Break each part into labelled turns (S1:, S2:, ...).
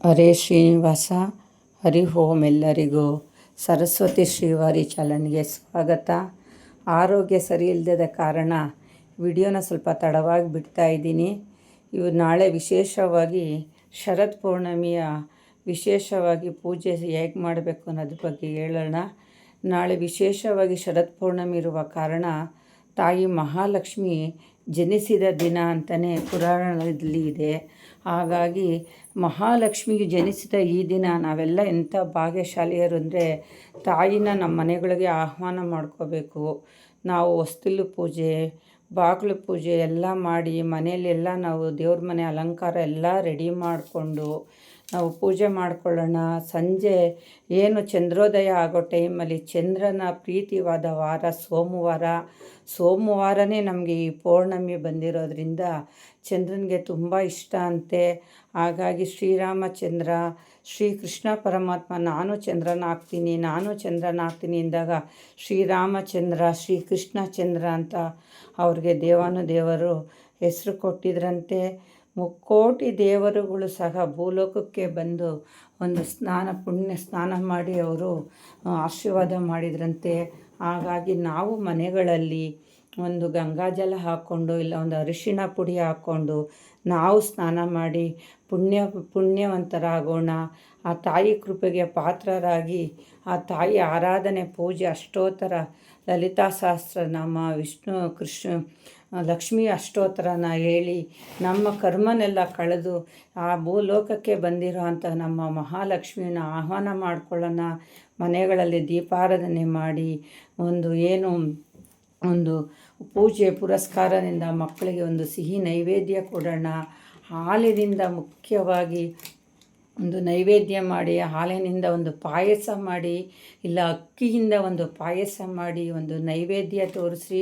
S1: ಹರೇ ಶ್ರೀನಿವಾಸ. ಹರಿ ಓಂ. ಎಲ್ಲರಿಗೂ ಸರಸ್ವತಿ ಶ್ರೀವಾರಿ ಚಾನಲ್ಗೆ ಸ್ವಾಗತ. ಆರೋಗ್ಯ ಸರಿ ಇಲ್ಲದ ಕಾರಣ ವಿಡಿಯೋನ ಸ್ವಲ್ಪ ತಡವಾಗಿ ಬಿಡ್ತಾ ಇದ್ದೀನಿ. ನಾಳೆ ವಿಶೇಷವಾಗಿ ಶರತ್ ಪೌರ್ಣಮಿಯ ವಿಶೇಷವಾಗಿ ಪೂಜೆ ಹೇಗೆ ಮಾಡಬೇಕು ಅನ್ನೋದ್ರ ಬಗ್ಗೆ ಹೇಳೋಣ. ನಾಳೆ ವಿಶೇಷವಾಗಿ ಶರತ್ ಪೌರ್ಣಮಿ ಇರುವ ಕಾರಣ ತಾಯಿ ಮಹಾಲಕ್ಷ್ಮಿ ಜನಿಸಿದ ದಿನ ಅಂತಲೇ ಪುರಾಣದಲ್ಲಿ ಇದೆ. ಹಾಗಾಗಿ ಮಹಾಲಕ್ಷ್ಮಿಗೆ ಜನಿಸಿದ ಈ ದಿನ ನಾವೆಲ್ಲ ಎಂಥ ಭಾಗ್ಯಶಾಲಿಯರು ಅಂದರೆ, ತಾಯಿನ ನಮ್ಮ ಮನೆಗಳಿಗೆ ಆಹ್ವಾನ ಮಾಡ್ಕೋಬೇಕು. ನಾವು ಹೊಸ್ತಿಲು ಪೂಜೆ, ಬಾಗಿಲು ಪೂಜೆ ಎಲ್ಲ ಮಾಡಿ ಮನೆಯಲ್ಲೆಲ್ಲ ನಾವು ದೇವ್ರ ಮನೆ ಅಲಂಕಾರ ಎಲ್ಲ ರೆಡಿ ಮಾಡಿಕೊಂಡು ನಾವು ಪೂಜೆ ಮಾಡ್ಕೊಳ್ಳೋಣ. ಸಂಜೆ ಏನು ಚಂದ್ರೋದಯ ಆಗೋ ಟೈಮಲ್ಲಿ ಚಂದ್ರನ ಪ್ರೀತಿವಾದ ವಾರ ಸೋಮವಾರನೇ ನಮಗೆ ಈ ಪೌರ್ಣಮಿ ಬಂದಿರೋದ್ರಿಂದ ಚಂದ್ರನಿಗೆ ತುಂಬ ಇಷ್ಟ ಅಂತೆ. ಹಾಗಾಗಿ ಶ್ರೀರಾಮಚಂದ್ರ ಶ್ರೀಕೃಷ್ಣ ಪರಮಾತ್ಮ ನಾನು ಚಂದ್ರನ ಆಗ್ತೀನಿ ಎಂದಾಗ ಶ್ರೀರಾಮಚಂದ್ರ ಶ್ರೀಕೃಷ್ಣ ಚಂದ್ರ ಅಂತ ಅವ್ರಿಗೆ ದೇವಾನುದೇವರು ಹೆಸರು ಕೊಟ್ಟಿದ್ರಂತೆ. ಮುಕ್ಕೋಟಿ ದೇವರುಗಳು ಸಹ ಭೂಲೋಕಕ್ಕೆ ಬಂದು ಒಂದು ಪುಣ್ಯ ಸ್ನಾನ ಮಾಡಿ ಅವರು ಆಶೀರ್ವಾದ ಮಾಡಿದ್ರಂತೆ. ಹಾಗಾಗಿ ನಾವು ಮನೆಗಳಲ್ಲಿ ಒಂದು ಗಂಗಾಜಲ ಹಾಕ್ಕೊಂಡು ಇಲ್ಲ ಒಂದು ಅರಿಶಿಣ ಪುಡಿ ಹಾಕ್ಕೊಂಡು ನಾವು ಸ್ನಾನ ಮಾಡಿ ಪುಣ್ಯವಂತರಾಗೋಣ. ಆ ತಾಯಿ ಕೃಪೆಗೆ ಪಾತ್ರರಾಗಿ ಆ ತಾಯಿ ಆರಾಧನೆ ಪೂಜೆ ಅಷ್ಟೋತ್ತರ ಲಲಿತಾ ಸಹಸ್ರನಾಮ ವಿಷ್ಣು ಕೃಷ್ಣ ಲಕ್ಷ್ಮೀ ಅಷ್ಟೋತ್ತರನ ಹೇಳಿ ನಮ್ಮ ಕರ್ಮನೆಲ್ಲ ಕಳೆದು ಆ ಭೂಲೋಕಕ್ಕೆ ಬಂದಿರೋ ಅಂಥ ನಮ್ಮ ಮಹಾಲಕ್ಷ್ಮಿನ ಆಹ್ವಾನ ಮಾಡ್ಕೊಳ್ಳೋಣ. ಮನೆಗಳಲ್ಲಿ ದೀಪಾರಾಧನೆ ಮಾಡಿ ಒಂದು ಪೂಜೆ ಪುರಸ್ಕಾರದಿಂದ ಮಕ್ಕಳಿಗೆ ಒಂದು ಸಿಹಿ ನೈವೇದ್ಯ ಕೊಡೋಣ. ಹಾಲಿನಿಂದ ಮುಖ್ಯವಾಗಿ ಒಂದು ನೈವೇದ್ಯ ಮಾಡಿ, ಹಾಲಿನಿಂದ ಒಂದು ಪಾಯಸ ಮಾಡಿ ಇಲ್ಲ ಅಕ್ಕಿಯಿಂದ ಒಂದು ಪಾಯಸ ಮಾಡಿ ಒಂದು ನೈವೇದ್ಯ ತೋರಿಸಿ.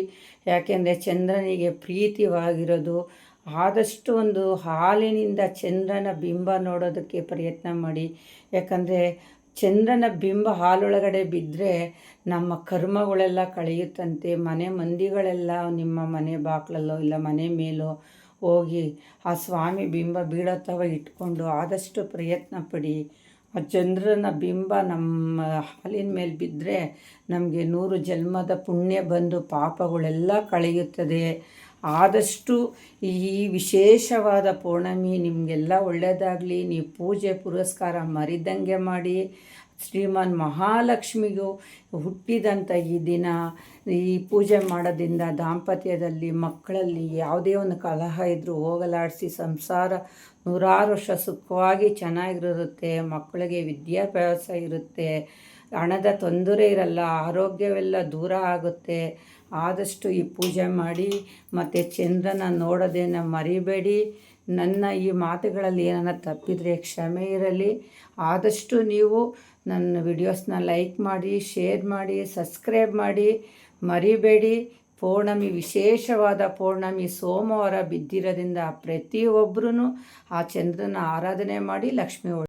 S1: ಯಾಕೆಂದರೆ ಚಂದ್ರನಿಗೆ ಪ್ರೀತಿವಾಗಿರೋದು. ಆದಷ್ಟು ಒಂದು ಹಾಲಿನಿಂದ ಚಂದ್ರನ ಬಿಂಬ ನೋಡೋದಕ್ಕೆ ಪ್ರಯತ್ನ ಮಾಡಿ. ಯಾಕಂದರೆ ಚಂದ್ರನ ಬಿಂಬ ಹಾಲೊಳಗಡೆ ಬಿದ್ದರೆ ನಮ್ಮ ಕರ್ಮಗಳೆಲ್ಲ ಕಳೆಯುತ್ತಂತೆ. ಮನೆ ಮಂದಿಗಳೆಲ್ಲ ನಿಮ್ಮ ಮನೆ ಬಾಗಿಲಲ್ಲೋ ಇಲ್ಲ ಮನೆ ಮೇಲೋ ಹೋಗಿ ಆ ಸ್ವಾಮಿ ಬಿಂಬ ಬೀಳೋತ್ತವ ಇಟ್ಕೊಂಡು ಆದಷ್ಟು ಪ್ರಯತ್ನ ಪಡಿ. ಆ ಚಂದ್ರನ ಬಿಂಬ ನಮ್ಮ ಹಾಲಿನ ಮೇಲೆ ಬಿದ್ದರೆ ನಮಗೆ 100 ಜನ್ಮದ ಪುಣ್ಯ ಬಂದು ಪಾಪಗಳೆಲ್ಲ ಕಳೆಯುತ್ತದೆ. ಆದಷ್ಟು ಈ ವಿಶೇಷವಾದ ಪೌರ್ಣಮಿ ನಿಮಗೆಲ್ಲ ಒಳ್ಳೆಯದಾಗಲಿ. ನೀವು ಪೂಜೆ ಪುರಸ್ಕಾರ ಮರಿದಂಗೆ ಮಾಡಿ. ಶ್ರೀಮಾನ್ ಮಹಾಲಕ್ಷ್ಮಿಗೂ ಹುಟ್ಟಿದಂಥ ಈ ದಿನ ಈ ಪೂಜೆ ಮಾಡೋದ್ರಿಂದ ದಾಂಪತ್ಯದಲ್ಲಿ ಮಕ್ಕಳಲ್ಲಿ ಯಾವುದೇ ಒಂದು ಕಲಹ ಇದ್ದರೂ ಹೋಗಲಾಡಿಸಿ ಸಂಸಾರ 100 ವರ್ಷ ಸುಖವಾಗಿ ಚೆನ್ನಾಗಿರುತ್ತೆ. ಮಕ್ಕಳಿಗೆ ವಿದ್ಯಾಭ್ಯಾಸ ಇರುತ್ತೆ, ಹಣದ ತೊಂದರೆ ಇರಲ್ಲ, ಆರೋಗ್ಯವೆಲ್ಲ ದೂರ ಆಗುತ್ತೆ. ಆದಷ್ಟು ಈ ಪೂಜೆ ಮಾಡಿ ಮತ್ತು ಚಂದ್ರನ ನೋಡೋದೇನ ಮರಿಬೇಡಿ. ನನ್ನ ಈ ಮಾತುಗಳಲ್ಲಿ ಏನಾರ ತಪ್ಪಿದರೆ ಕ್ಷಮೆ ಇರಲಿ. ಆದಷ್ಟು ನೀವು ನನ್ನ ವಿಡಿಯೋಸ್ನ ಲೈಕ್ ಮಾಡಿ, ಶೇರ್ ಮಾಡಿ, ಸಬ್ಸ್ಕ್ರೈಬ್ ಮಾಡಿ ಮರಿಬೇಡಿ. ಪೌರ್ಣಮಿ ವಿಶೇಷವಾದ ಪೌರ್ಣಮಿ ಸೋಮವಾರ ಬಿದ್ದಿರೋದ್ರಿಂದ ಪ್ರತಿಯೊಬ್ಬರೂ ಆ ಚಂದ್ರನ ಆರಾಧನೆ ಮಾಡಿ ಲಕ್ಷ್ಮಿ